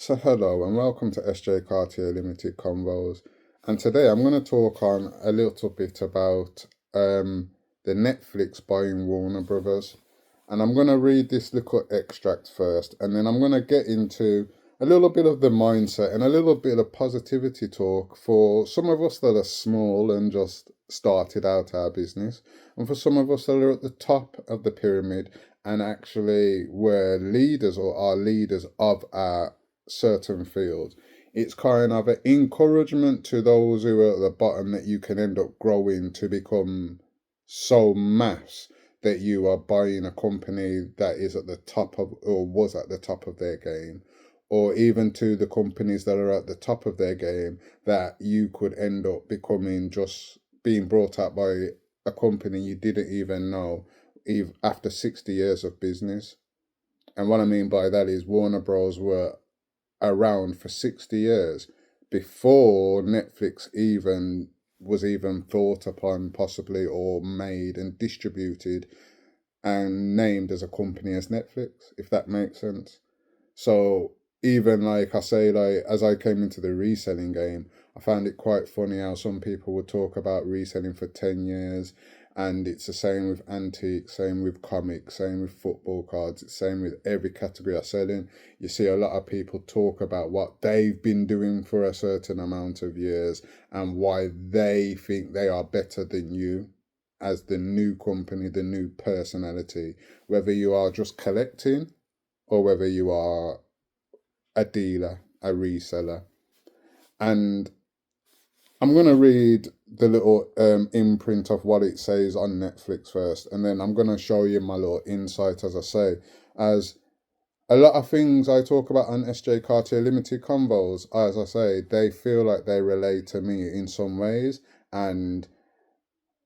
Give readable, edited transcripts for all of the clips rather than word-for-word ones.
So hello and welcome to SJ Cartier Limited Convos. And today I'm going to talk on a little bit about the Netflix buying Warner Brothers. And I'm going to read this little extract first, and then I'm going to get into a little bit of the mindset and a little bit of positivity talk for some of us that are small and just started out our business, and for some of us that are at the top of the pyramid and actually were leaders or are leaders of our certain fields. It's kind of an encouragement to those who are at the bottom that you can end up growing to become so mass that you are buying a company that is at the top of or was at the top of their game, or even to the companies that are at the top of their game that you could end up becoming just being brought up by a company you didn't even know after 60 years of business. And what I mean by that is Warner Bros. Were around for 60 years before Netflix even thought upon possibly or made and distributed and named as a company as Netflix, if that makes sense. So even like I say, like as I came into the reselling game, I found it quite funny how some people would talk about reselling for 10 years. And it's the same with antiques, same with comics, same with football cards, it's same with every category of selling. You see a lot of people talk about what they've been doing for a certain amount of years and why they think they are better than you as the new company, the new personality, whether you are just collecting or whether you are a dealer, a reseller. And I'm going to read the little imprint of what it says on Netflix first, and then I'm going to show you my little insight, as I say, as a lot of things I talk about on SJ Cartier Limited Convos, as I say, they feel like they relate to me in some ways. And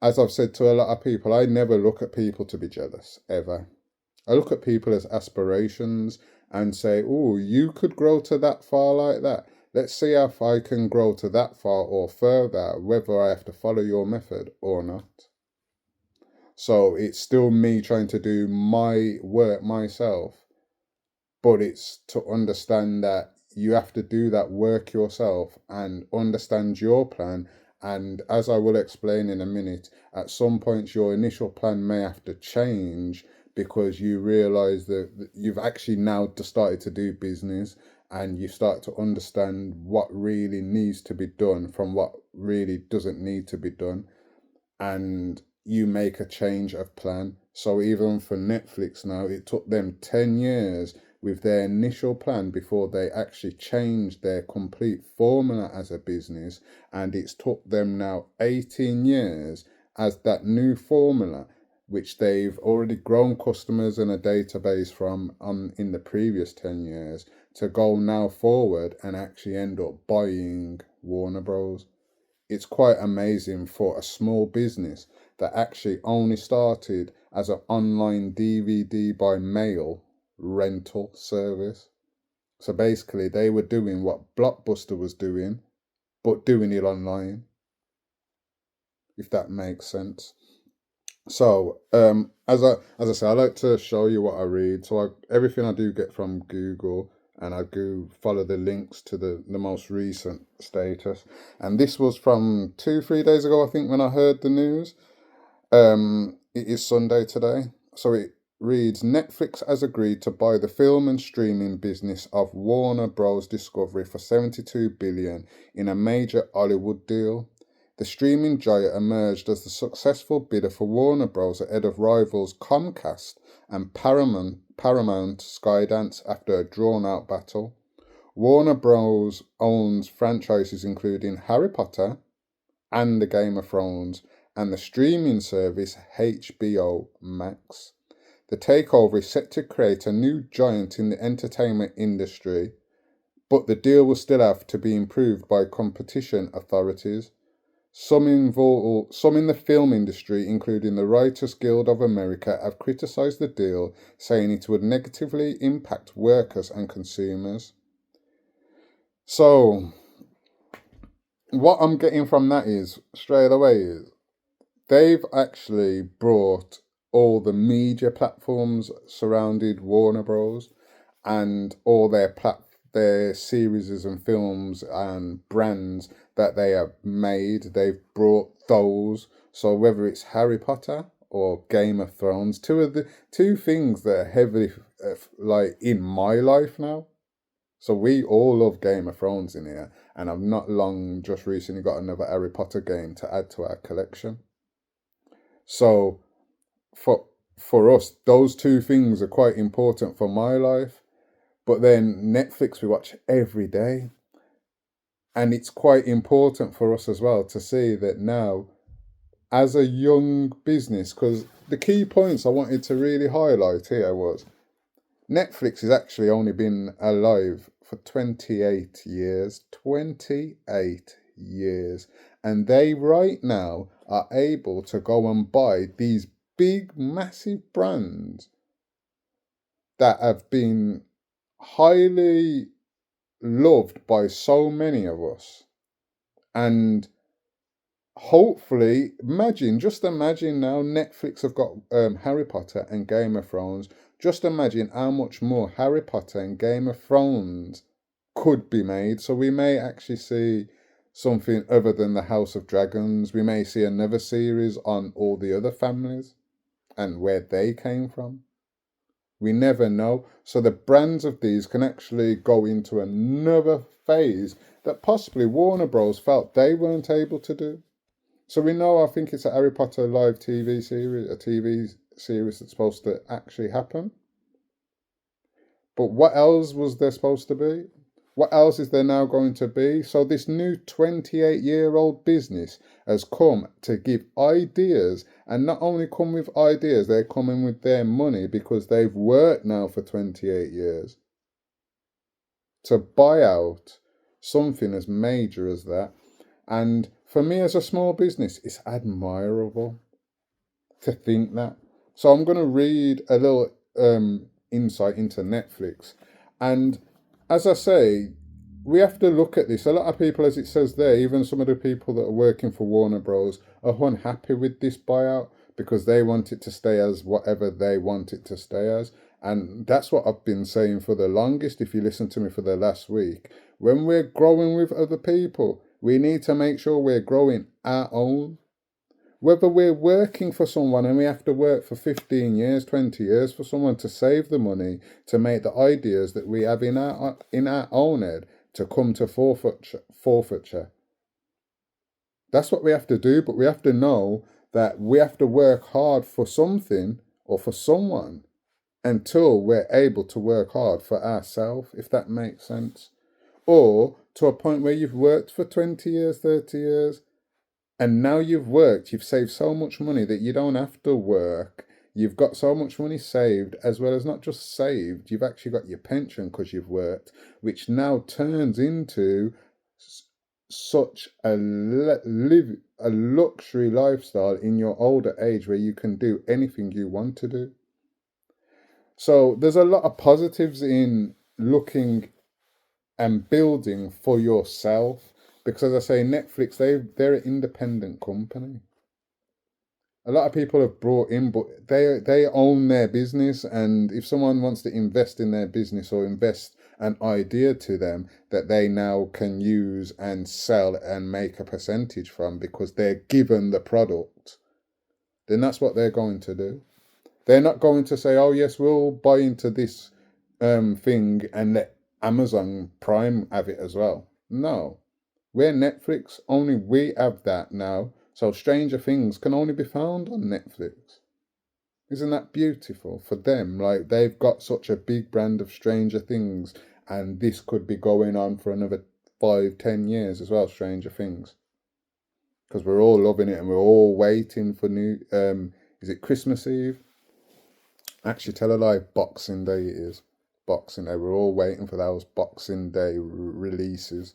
as I've said to a lot of people, I never look at people to be jealous, ever. I look at people as aspirations and say, oh, you could grow to that far like that. Let's see if I can grow to that far or further, whether I have to follow your method or not. So it's still me trying to do my work myself, but it's to understand that you have to do that work yourself and understand your plan. And as I will explain in a minute, at some point your initial plan may have to change because you realize that you've actually now started to do business and you start to understand what really needs to be done from what really doesn't need to be done, and you make a change of plan. So even for Netflix now, it took them 10 years with their initial plan before they actually changed their complete formula as a business. And it's took them now 18 years as that new formula, which they've already grown customers and a database from in the previous 10 years, to go now forward and actually end up buying Warner Bros. It's quite amazing for a small business that actually only started as an online DVD by mail rental service. So basically, they were doing what Blockbuster was doing, but doing it online, if that makes sense. So, as I say, I like to show you what I read. So everything I do get from Google, and I do follow the links to the most recent status. And this was from 3 days ago, I think, when I heard the news. It is Sunday today, so it reads: Netflix has agreed to buy the film and streaming business of Warner Bros. Discovery for 72 billion in a major Hollywood deal. The streaming giant emerged as the successful bidder for Warner Bros. Ahead of rivals Comcast and Paramount Skydance after a drawn-out battle. Warner Bros. Owns franchises including Harry Potter and the Game of Thrones and the streaming service HBO Max. The takeover is set to create a new giant in the entertainment industry, but the deal will still have to be improved by competition authorities. Some in the film industry, including the Writers Guild of America, have criticised the deal, saying it would negatively impact workers and consumers. So, what I'm getting from that is, straight away, is they've actually brought all the media platforms surrounded Warner Bros. And all their their series and films and brands that they have made. They've brought those. So whether it's Harry Potter or Game of Thrones, two things that are heavily like in my life now. So we all love Game of Thrones in here, and I've not long just recently got another Harry Potter game to add to our collection. So for us, those two things are quite important for my life. But then Netflix we watch every day. And it's quite important for us as well to see that now, as a young business, because the key points I wanted to really highlight here was Netflix has actually only been alive for 28 years. 28 years. And they right now are able to go and buy these big, massive brands that have been highly loved by so many of us. And hopefully, just imagine now Netflix have got Harry Potter and Game of Thrones. Just imagine how much more Harry Potter and Game of Thrones could be made. So we may actually see something other than the House of Dragons. We may see another series on all the other families and where they came from. We never know. So the brands of these can actually go into another phase that possibly Warner Bros felt they weren't able to do. So we know, I think it's a Harry Potter live TV series, a TV series that's supposed to actually happen. But what else was there supposed to be? What else is there now going to be? So this new 28-year-old business has come to give ideas, and not only come with ideas, they're coming with their money because they've worked now for 28 years to buy out something as major as that. And for me as a small business, it's admirable to think that. So I'm going to read a little insight into Netflix. And as I say, we have to look at this. A lot of people, as it says there, even some of the people that are working for Warner Bros. Are unhappy with this buyout because they want it to stay as whatever they want it to stay as. And that's what I've been saying for the longest, if you listen to me for the last week. When we're growing with other people, we need to make sure we're growing our own. Whether we're working for someone and we have to work for 15 years, 20 years for someone to save the money, to make the ideas that we have in our own head to come to forfeiture. That's what we have to do, but we have to know that we have to work hard for something or for someone until we're able to work hard for ourselves, if that makes sense. Or to a point where you've worked for 20 years, 30 years, and now you've saved so much money that you don't have to work. You've got so much money saved, as well as not just saved, you've actually got your pension because you've worked, which now turns into such a luxury lifestyle in your older age where you can do anything you want to do. So there's a lot of positives in looking and building for yourself. Because as I say, Netflix, they're an independent company. A lot of people have brought in, but they own their business. And if someone wants to invest in their business or invest an idea to them that they now can use and sell and make a percentage from because they're given the product, then that's what they're going to do. They're not going to say, oh, yes, we'll buy into this thing and let Amazon Prime have it as well. No. We're Netflix, only we have that now. So Stranger Things can only be found on Netflix. Isn't that beautiful for them? Like, they've got such a big brand of Stranger Things, and this could be going on for another 5-10 years as well, Stranger Things. Because we're all loving it and we're all waiting for new, is it Christmas Eve? Actually, tell a lie, Boxing Day it is. Boxing Day, we're all waiting for those Boxing Day releases.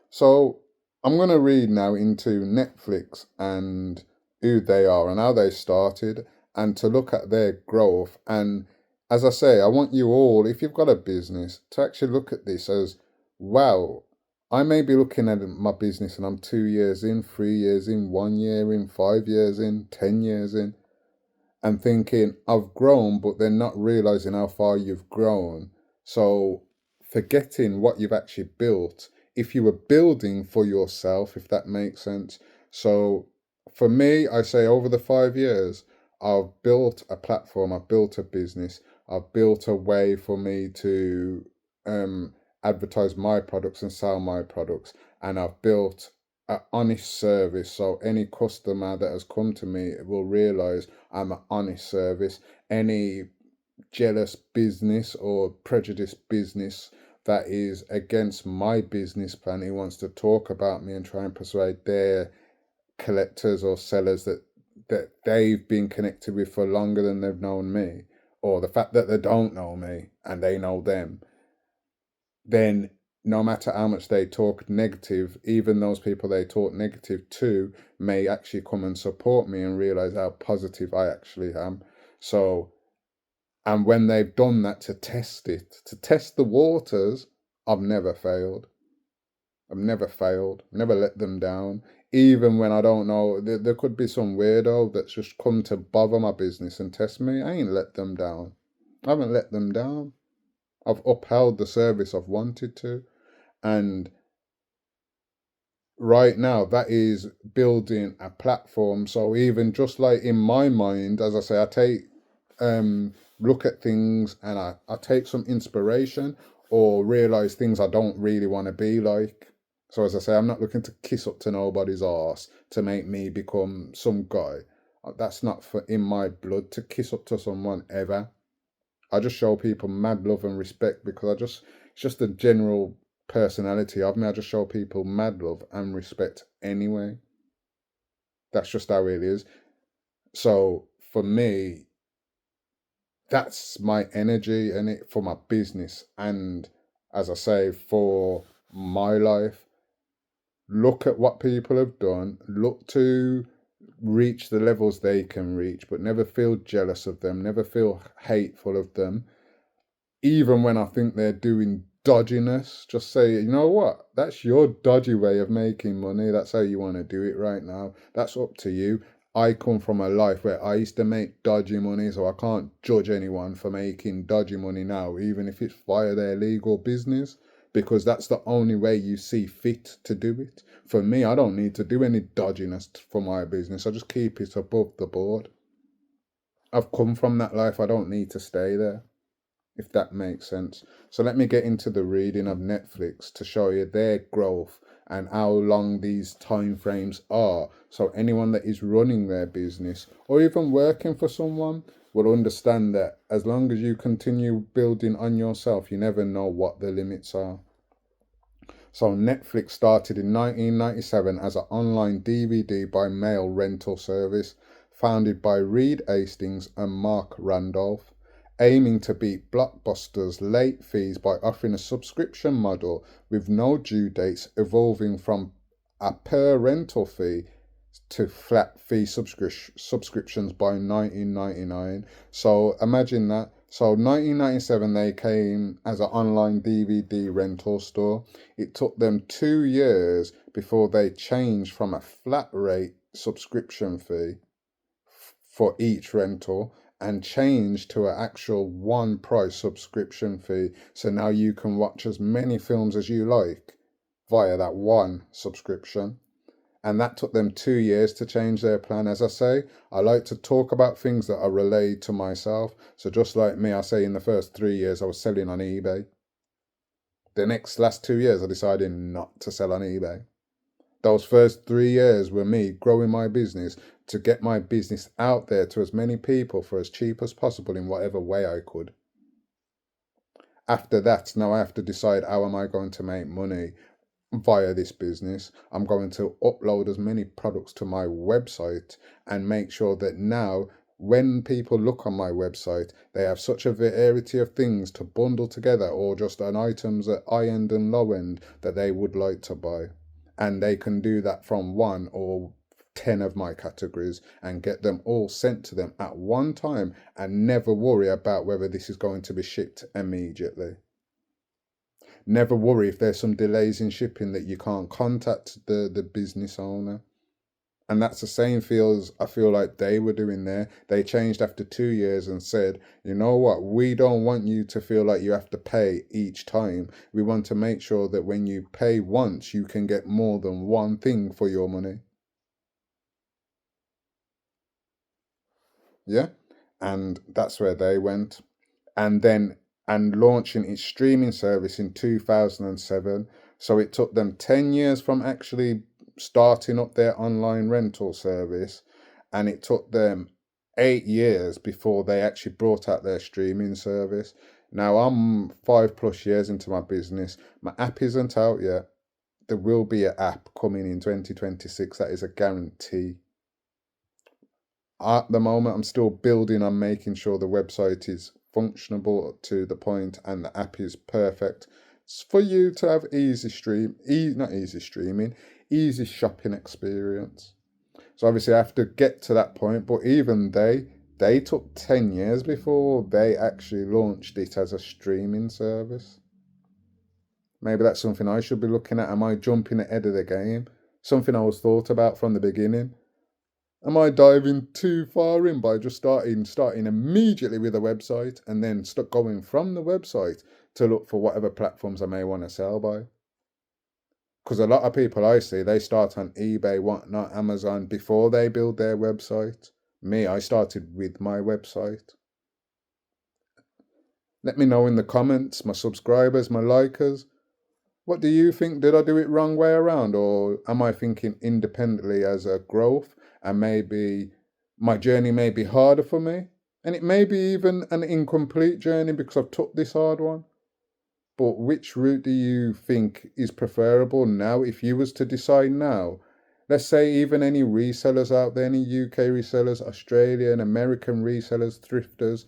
So I'm going to read now into Netflix and who they are and how they started and to look at their growth. And as I say, I want you all, if you've got a business, to actually look at this as, wow, I may be looking at my business and I'm 2 years in, 3 years in, 1 year in, 5 years in, 10 years in, and thinking I've grown, but then not realizing how far you've grown. So forgetting what you've actually built if you were building for yourself, if that makes sense. So for me, I say over the 5 years, I've built a platform, I've built a business, I've built a way for me to um, advertise my products and sell my products, and I've built an honest service. So any customer that has come to me will realize I'm an honest service. Any jealous business or prejudiced business that is against my business plan, he wants to talk about me and try and persuade their collectors or sellers that they've been connected with for longer than they've known me, or the fact that they don't know me and they know them, then no matter how much they talk negative, even those people they talk negative to may actually come and support me and realize how positive I actually am. So, and when they've done that to test it, to test the waters, I've never failed. I've never failed, never let them down. Even when I don't know, there could be some weirdo that's just come to bother my business and test me. I ain't let them down. I haven't let them down. I've upheld the service I've wanted to. And right now, that is building a platform. So even just like in my mind, as I say, I take look at things and I take some inspiration or realize things I don't really want to be like. So as I say, I'm not looking to kiss up to nobody's arse to make me become some guy. That's not for in my blood to kiss up to someone ever. I just show people mad love and respect because it's just the general personality of me. I just show people mad love and respect anyway. That's just how it is. So for me, that's my energy and it for my business. And as I say, for my life, look at what people have done, look to reach the levels they can reach, but never feel jealous of them, never feel hateful of them. Even when I think they're doing dodginess, just say, you know what? That's your dodgy way of making money. That's how you want to do it right now. That's up to you. I come from a life where I used to make dodgy money, so I can't judge anyone for making dodgy money now, even if it's via their legal business, because that's the only way you see fit to do it. For me, I don't need to do any dodginess for my business. I just keep it above the board. I've come from that life. I don't need to stay there, if that makes sense. So let me get into the reading of Netflix to show you their growth and how long these time frames are. So anyone that is running their business or even working for someone will understand that as long as you continue building on yourself, you never know what the limits are. So Netflix started in 1997 as an online DVD by mail rental service founded by Reed Hastings and Mark Randolph, aiming to beat Blockbuster's late fees by offering a subscription model with no due dates, evolving from a per rental fee to flat fee subscriptions by 1999. So imagine that. So 1997 they came as an online DVD rental store. It took them 2 years before they changed from a flat rate subscription fee for each rental and changed to an actual one price subscription fee. So now you can watch as many films as you like via that one subscription. And that took them 2 years to change their plan. As I say, I like to talk about things that are related to myself. So just like me, I say in the first 3 years I was selling on eBay. The last 2 years I decided not to sell on eBay. Those first 3 years were me growing my business to get my business out there to as many people for as cheap as possible in whatever way I could. After that, now I have to decide how am I going to make money via this business. I'm going to upload as many products to my website and make sure that now when people look on my website, they have such a variety of things to bundle together or just on items at high end and low end that they would like to buy. And they can do that from one or 10 of my categories and get them all sent to them at one time and never worry about whether this is going to be shipped immediately. Never worry if there's some delays in shipping that you can't contact the business owner. And that's the same feels I feel like they were doing there. They changed after 2 years and said, you know what, we don't want you to feel like you have to pay each time. We want to make sure that when you pay once, you can get more than one thing for your money. Yeah. And that's where they went. And then and launching its streaming service in 2007. So it took them 10 years from actually starting up their online rental service, and it took them 8 years before they actually brought out their streaming service. Now I'm 5+ years into my business. My app isn't out yet. There will be an app coming in 2026. That is a guarantee. At the moment, I'm still building on making sure the website is functionable to the point and the app is perfect. It's for you to have not easy streaming, easy shopping experience. So obviously I have to get to that point, but even they took 10 years before they actually launched it as a streaming service. Maybe that's something I should be looking at. Am I jumping ahead of the game? Something I was thought about from the beginning. Am I diving too far in by just starting immediately with a website and then going from the website to look for whatever platforms I may want to sell by? Because a lot of people I see, they start on eBay, whatnot, Amazon before they build their website. Me, I started with my website. Let me know in the comments, my subscribers, my likers. What do you think? Did I do it wrong way around, or am I thinking independently as a growth, and maybe my journey may be harder for me, and it may be even an incomplete journey because I've took this hard one? But which route do you think is preferable now? If you was to decide now, let's say even any resellers out there, any UK resellers, Australian, American resellers, thrifters,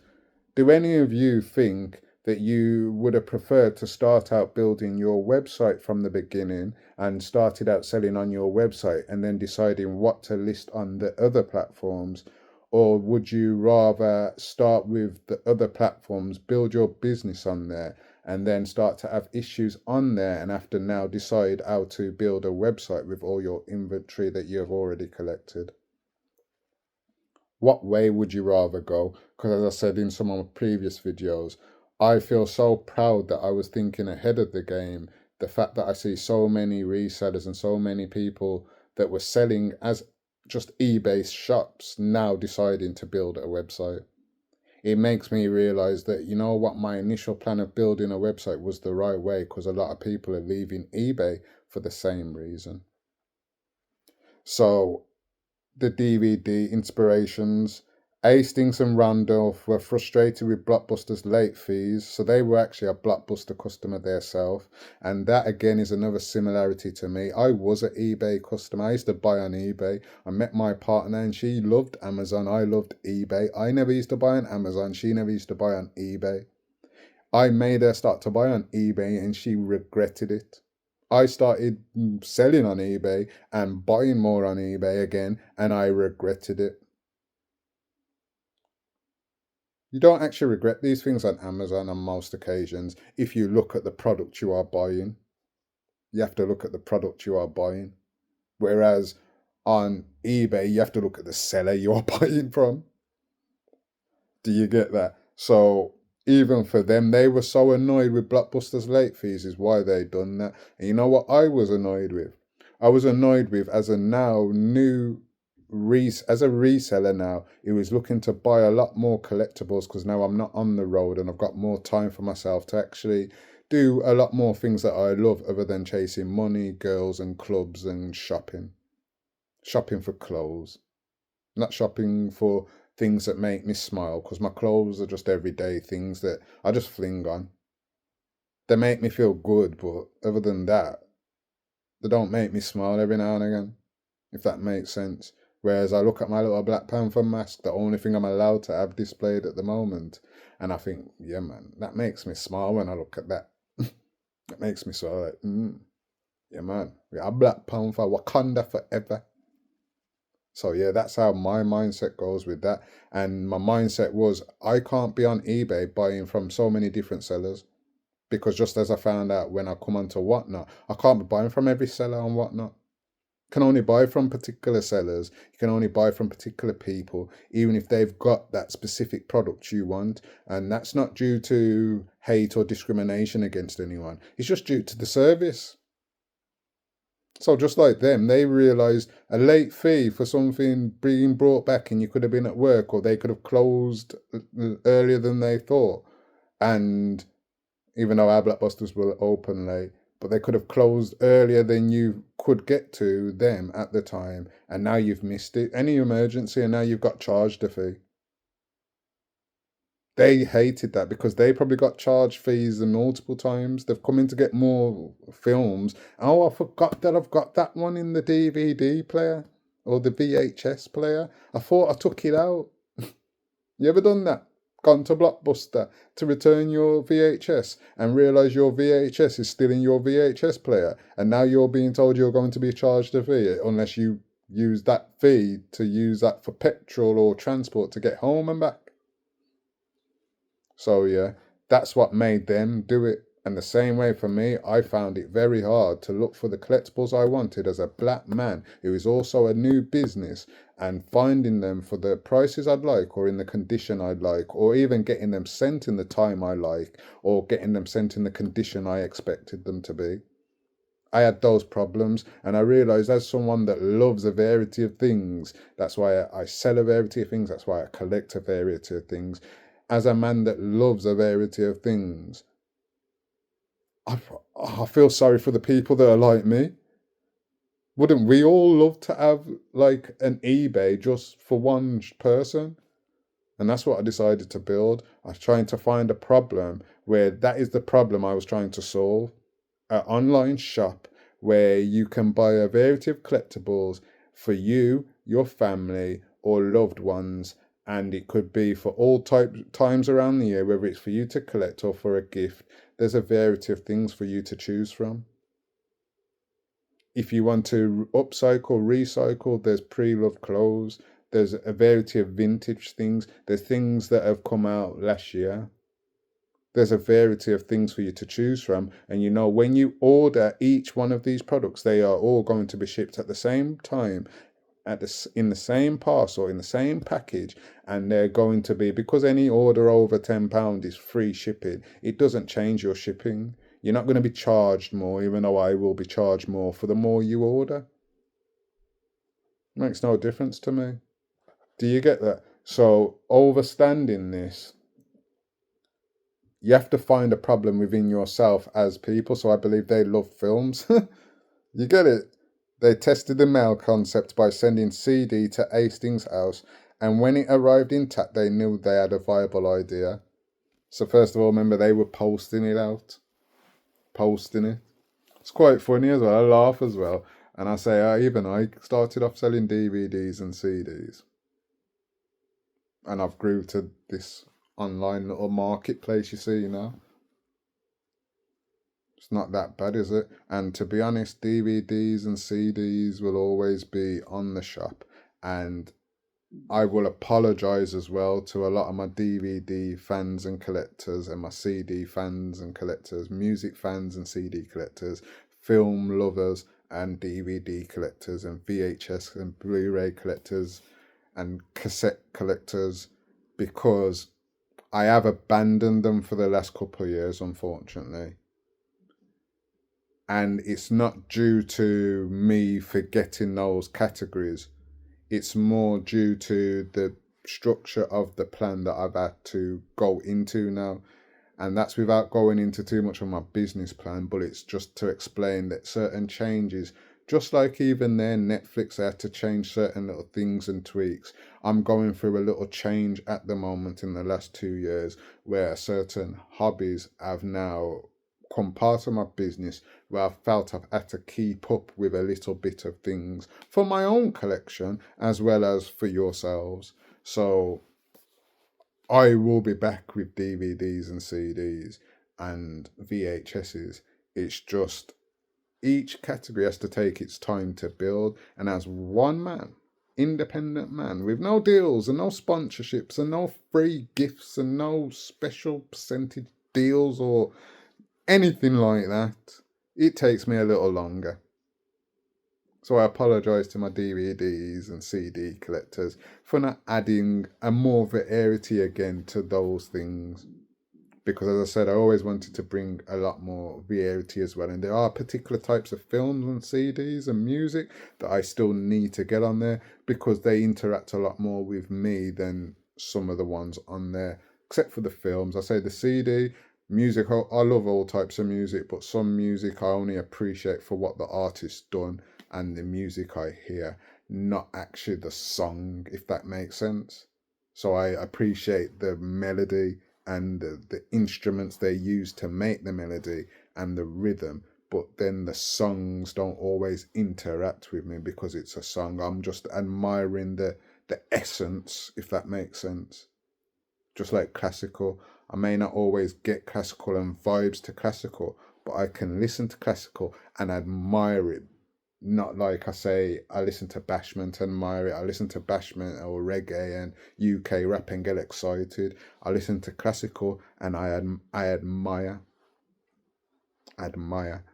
do any of you think that you would have preferred to start out building your website from the beginning and started out selling on your website and then deciding what to list on the other platforms? Or would you rather start with the other platforms, build your business on there, and then start to have issues on there and have to now decide how to build a website with all your inventory that you have already collected? What way would you rather go? Because as I said in some of my previous videos, I feel so proud that I was thinking ahead of the game. The fact that I see so many resellers and so many people that were selling as just eBay shops now deciding to build a website. It makes me realize that, you know what, my initial plan of building a website was the right way, because a lot of people are leaving eBay for the same reason. So the DVD inspirations. Hastings and Randolph were frustrated with Blockbuster's late fees, so they were actually a Blockbuster customer themselves. And that again is another similarity to me. I was an eBay customer. I used to buy on eBay. I met my partner and she loved Amazon. I loved eBay. I never used to buy on Amazon. She never used to buy on eBay. I made her start to buy on eBay and she regretted it. I started selling on eBay and buying more on eBay again, and I regretted it. You don't actually regret these things on Amazon on most occasions if you look at the product you are buying. You have to look at the product you are buying. Whereas on eBay, you have to look at the seller you are buying from. Do you get that? So even for them, they were so annoyed with Blockbuster's late fees is why they done that. And you know what I was annoyed with? I was annoyed with as a now new as a reseller now, he was looking to buy a lot more collectibles because now I'm not on the road and I've got more time for myself to actually do a lot more things that I love other than chasing money, girls and clubs and shopping. Shopping for clothes. Not shopping for things that make me smile, because my clothes are just everyday things that I just fling on. They make me feel good, but other than that, they don't make me smile every now and again, if that makes sense. Whereas I look at my little Black Panther mask, the only thing I'm allowed to have displayed at the moment, and I think, yeah, man, that makes me smile when I look at that. That makes me so like, yeah, man, we are Black Panther, Wakanda forever. So yeah, that's how my mindset goes with that. And my mindset was I can't be on eBay buying from so many different sellers, because just as I found out when I come onto Whatnot, I can't be buying from every seller on Whatnot. can only buy from particular sellers. You can only buy from particular people, even if they've got that specific product you want. And that's not due to hate or discrimination against anyone. It's just due to the service. So just like them, they realised a late fee for something being brought back and you could have been at work, or they could have closed earlier than they thought. And even though our blockbusters were open late, but they could have closed earlier than you could get to them at the time, and now you've missed it. Any emergency, and now you've got charged a fee. They hated that because they probably got charged fees multiple times. They've come in to get more films. Oh, I forgot that I've got that one in the DVD player or the VHS player. I thought I took it out. You ever done that? Gone to Blockbuster to return your VHS and realise your VHS is still in your VHS player, and now you're being told you're going to be charged a fee unless you use that fee to use that for petrol or transport to get home and back. So yeah, that's what made them do it. And the same way for me, I found it very hard to look for the collectibles I wanted as a black man who is also a new business, and finding them for the prices I'd like, or in the condition I'd like, or even getting them sent in the time I like, or getting them sent in the condition I expected them to be. I had those problems, and I realized as someone that loves a variety of things, that's why I sell a variety of things, that's why I collect a variety of things. As a man that loves a variety of things, I feel sorry for the people that are like me. Wouldn't we all love to have like an eBay just for one person? And that's what I decided to build. I was trying to find a problem where that is the problem I was trying to solve. An online shop where you can buy a variety of collectibles for you, your family, or loved ones. And it could be for all times around the year, whether it's for you to collect or for a gift. There's a variety of things for you to choose from. If you want to upcycle, recycle, there's pre-loved clothes. There's a variety of vintage things. There's things that have come out last year. There's a variety of things for you to choose from. And you know, when you order each one of these products, they are all going to be shipped at the same time, in the same parcel, in the same package, and they're going to be, because any order over £10 is free shipping, it doesn't change your shipping. You're not going to be charged more, even though I will be charged more for the more you order. Makes no difference to me. Do you get that? So overstanding this, you have to find a problem within yourself as people. So I believe they love films. You get it? They tested the mail concept by sending CD to Hastings House, and when it arrived intact, they knew they had a viable idea. So first of all, remember, they were posting it out. Posting it. It's quite funny as well. I laugh as well. And I say, even I started off selling DVDs and CDs. And I've grew to this online little marketplace you see now. It's not that bad, is it? And to be honest, DVDs and CDs will always be on the shop. And I will apologise as well to a lot of my DVD fans and collectors, and my CD fans and collectors, music fans and CD collectors, film lovers and DVD collectors, and VHS and Blu-ray collectors and cassette collectors, because I have abandoned them for the last couple of years, unfortunately. And it's not due to me forgetting those categories. It's more due to the structure of the plan that I've had to go into now. And that's without going into too much of my business plan, but it's just to explain that certain changes, just like even their Netflix, they had to change certain little things and tweaks. I'm going through a little change at the moment in the last 2 years, where certain hobbies have now come part of my business, where I felt I've had to keep up with a little bit of things for my own collection as well as for yourselves. So I will be back with DVDs and CDs and VHSs. It's just each category has to take its time to build, and as one man, independent man, with no deals and no sponsorships and no free gifts and no special percentage deals or anything like that, it takes me a little longer. So I apologise to my DVDs and CD collectors for not adding a more variety again to those things. Because as I said, I always wanted to bring a lot more variety as well. And there are particular types of films and CDs and music that I still need to get on there because they interact a lot more with me than some of the ones on there. Except for the films. I say the CD, music, I love all types of music, but some music I only appreciate for what the artist's done and the music I hear, not actually the song, if that makes sense. So I appreciate the melody and the instruments they use to make the melody and the rhythm, but then the songs don't always interact with me because it's a song. I'm just admiring the essence, if that makes sense. Just like classical, I may not always get classical and vibes to classical, but I can listen to classical and admire it. Not like I say, I listen to Bashment and admire it. I listen to Bashment or reggae and UK rap and get excited. I listen to classical and I admire.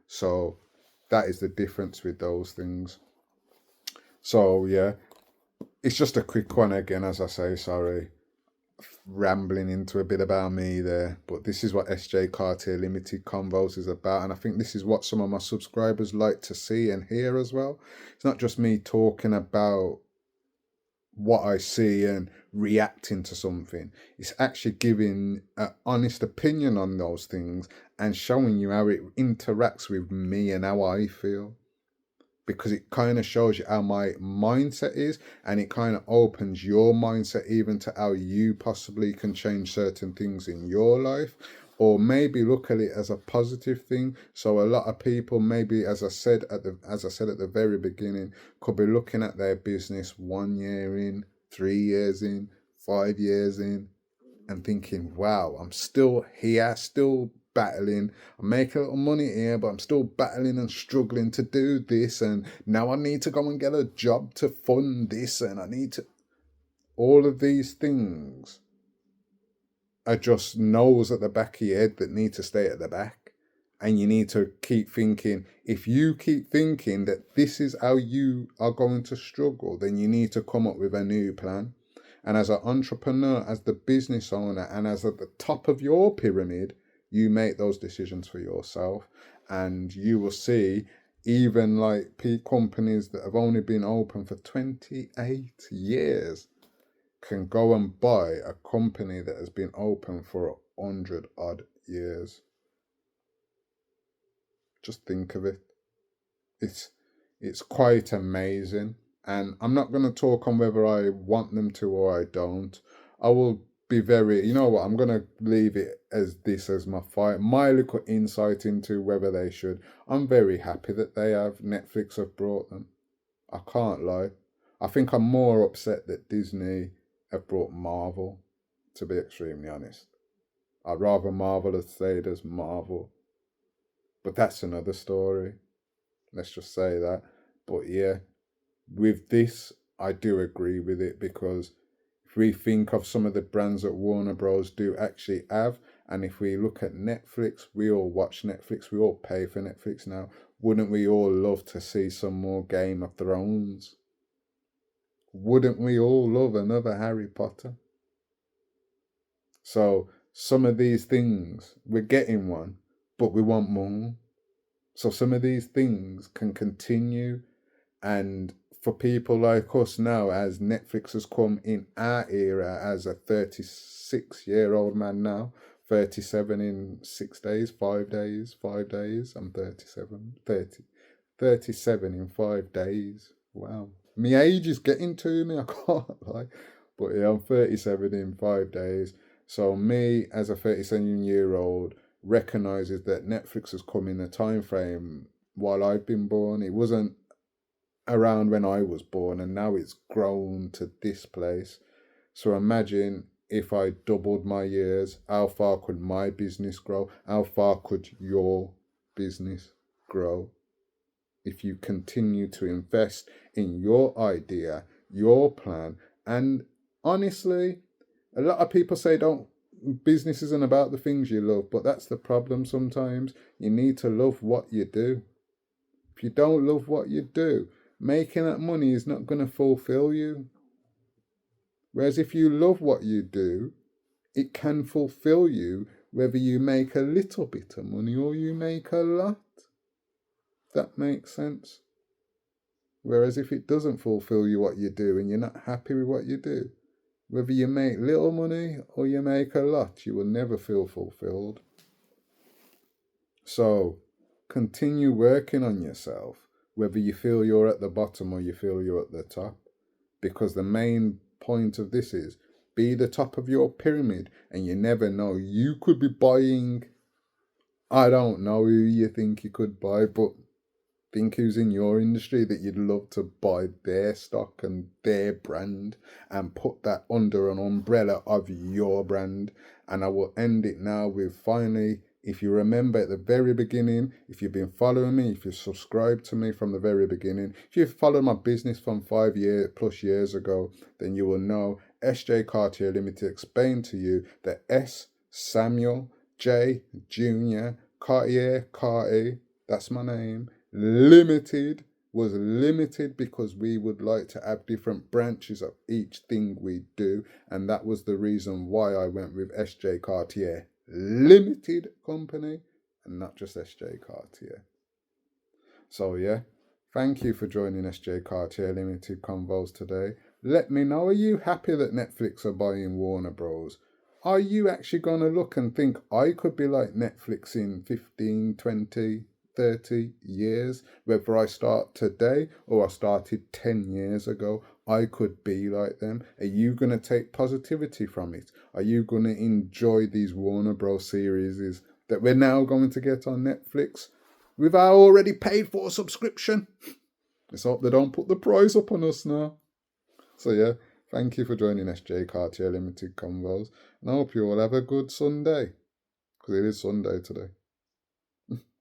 So that is the difference with those things. So yeah, it's just a quick one again, as I say. Sorry, rambling into a bit about me there, but this is what SJ Cartier Limited Convos is about, and I think this is what some of my subscribers like to see and hear as well. It's not just me talking about what I see and reacting to something. It's actually giving an honest opinion on those things and showing you how it interacts with me and how I feel, because it kind of shows you how my mindset is, and it kind of opens your mindset even to how you possibly can change certain things in your life, or maybe look at it as a positive thing. So a lot of people, maybe as I said at the very beginning, could be looking at their business 1 year in, 3 years in, 5 years in, and thinking, wow, I'm still here, still battling. I'm making a little money here, but I'm still battling and struggling to do this. And now I need to go and get a job to fund this. And I need to. All of these things are just no's at the back of your head that need to stay at the back. And you need to keep thinking, if you keep thinking that this is how you are going to struggle, then you need to come up with a new plan. And as an entrepreneur, as the business owner, and as at the top of your pyramid, you make those decisions for yourself. And you will see, even like companies that have only been open for 28 years can go and buy a company that has been open for 100 odd years. Just think of it. It's quite amazing. And I'm not going to talk on whether I want them to or I don't. I will be very, you know what, I'm going to leave it as this as my little insight into whether they should. I'm very happy that they have. Netflix have brought them. I can't lie. I think I'm more upset that Disney have brought Marvel, to be extremely honest. I'd rather Marvel have stayed as Marvel. But that's another story. Let's just say that. But yeah, with this, I do agree with it, because if we think of some of the brands that Warner Bros do actually have, and if we look at Netflix, we all watch Netflix, we all pay for Netflix now. Wouldn't we all love to see some more Game of Thrones? Wouldn't we all love another Harry Potter? So some of these things, we're getting one, but we want more. So some of these things can continue. And for people like us now, as Netflix has come in our era, as a 36-year-old man now, 37 in 6 days, 5 days, 5 days, I'm 37, 30, 37 in 5 days. Wow. My age is getting to me, I can't lie. But yeah, I'm 37 in 5 days. So me, as a 37-year-old, recognises that Netflix has come in a time frame while I've been born. It wasn't around when I was born, and now it's grown to this place. So imagine if I doubled my years, how far could my business grow? How far could your business grow? If you continue to invest in your idea, your plan, and honestly, a lot of people say business isn't about the things you love, but that's the problem sometimes. You need to love what you do. If you don't love what you do, making that money is not going to fulfill you. Whereas if you love what you do, it can fulfill you whether you make a little bit of money or you make a lot. That makes sense. Whereas if it doesn't fulfill you what you do and you're not happy with what you do, whether you make little money or you make a lot, you will never feel fulfilled. So continue working on yourself, whether you feel you're at the bottom or you feel you're at the top. Because the main point of this is, be the top of your pyramid, and you never know. You could be buying, I don't know who you think you could buy, but think who's in your industry that you'd love to buy their stock and their brand and put that under an umbrella of your brand. And I will end it now with, finally, if you remember at the very beginning, if you've been following me, if you subscribed to me from the very beginning, if you've followed my business from 5 years ago, then you will know SJ Cartier Limited explained to you that S, Samuel, J, Junior, Cartier, that's my name, Limited was limited because we would like to have different branches of each thing we do, and that was the reason why I went with SJ Cartier Limited Company and not just SJ Cartier. So yeah, thank you for joining SJ Cartier Limited Convos today. Let me know, are you happy that Netflix are buying Warner Bros? Are you actually going to look and think, I could be like Netflix in 15, 20, 30 years, whether I start today or I started 10 years ago, I could be like them. Are you going to take positivity from it? Are you going to enjoy these Warner Bros series that we're now going to get on Netflix with our already paid for subscription? Let's hope they don't put the price up on us now. So yeah, thank you for joining SJ Cartier Limited Convos, and I hope you all have a good Sunday, because it is Sunday today.